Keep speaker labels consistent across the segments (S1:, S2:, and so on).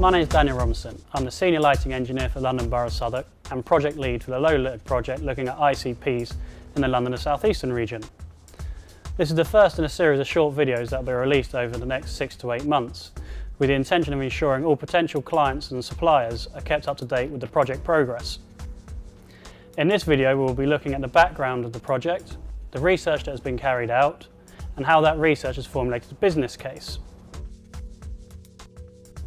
S1: My name is Daniel Robinson. I'm the Senior Lighting Engineer for London Borough of Southwark and Project Lead for the LoLEG project looking at ICPs in the London and South Eastern region. This is the first in a series of short videos that will be released over the next 6 to 8 months, with the intention of ensuring all potential clients and suppliers are kept up to date with the project progress. In this video we will be looking at the background of the project, the research that has been carried out, and how that research has formulated a business case.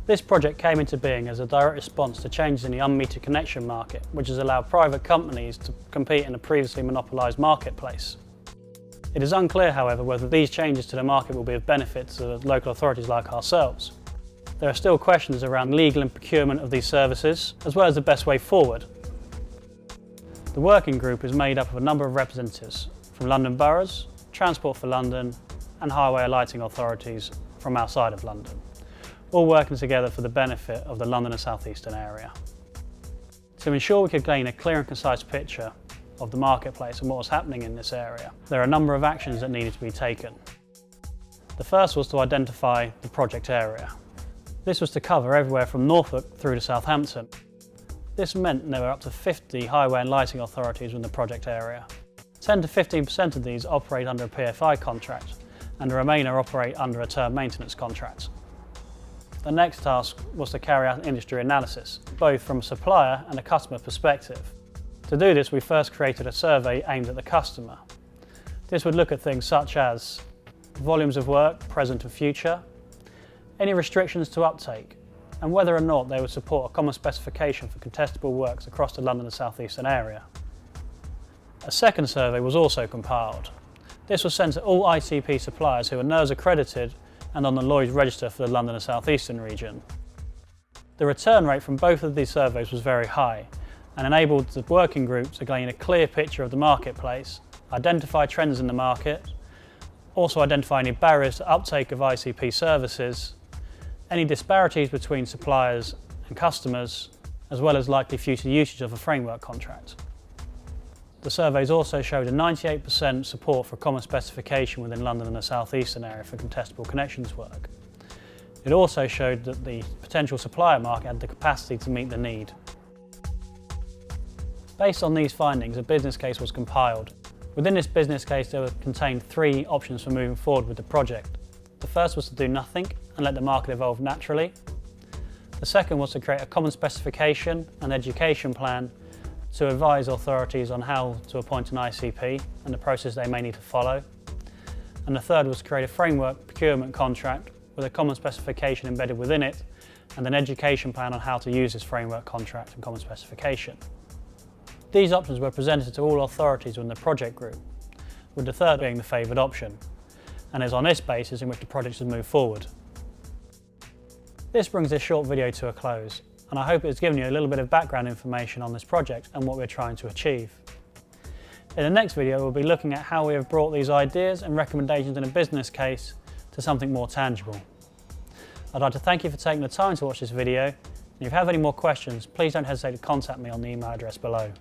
S1: This project came into being as a direct response to changes in the unmetered connection market, which has allowed private companies to compete in a previously monopolised marketplace. It is unclear, however, whether these changes to the market will be of benefit to local authorities like ourselves. There are still questions around legal and procurement of these services, as well as the best way forward. The working group is made up of a number of representatives from London boroughs, Transport for London and highway lighting authorities from outside of London, all working together for the benefit of the London and South Eastern area. To ensure we could gain a clear and concise picture of the marketplace and what was happening in this area, there are a number of actions that needed to be taken. The first was to identify the project area. This was to cover everywhere from Norfolk through to Southampton. This meant there were up to 50 highway and lighting authorities in the project area. 10 to 15% of these operate under a PFI contract and the remainder operate under a term maintenance contract. The next task was to carry out an industry analysis, both from a supplier and a customer perspective. To do this, we first created a survey aimed at the customer. This would look at things such as volumes of work, present and future, any restrictions to uptake, and whether or not they would support a common specification for contestable works across the London and South Eastern area. A second survey was also compiled. This was sent to all ICP suppliers who are NERS accredited and on the Lloyd's register for the London and South Eastern region. The return rate from both of these surveys was very high and enabled the working group to gain a clear picture of the marketplace, identify trends in the market, also identify any barriers to uptake of ICP services, any disparities between suppliers and customers, as well as likely future usage of a framework contract. The surveys also showed a 98% support for common specification within London and the South Eastern area for contestable connections work. It also showed that the potential supplier market had the capacity to meet the need. Based on these findings, a business case was compiled. Within this business case, there were contained 3 options for moving forward with the project. The first was to do nothing and let the market evolve naturally. The second was to create a common specification and education plan to advise authorities on how to appoint an ICP and the process they may need to follow. And the third was to create a framework procurement contract with a common specification embedded within it and an education plan on how to use this framework contract and common specification. These options were presented to all authorities within the project group, with the third being the favoured option, and is on this basis in which the project has moved forward. This brings this short video to a close, and I hope it has given you a little bit of background information on this project and what we're trying to achieve. In the next video we'll be looking at how we have brought these ideas and recommendations in a business case to something more tangible. I'd like to thank you for taking the time to watch this video, and if you have any more questions, please don't hesitate to contact me on the email address below.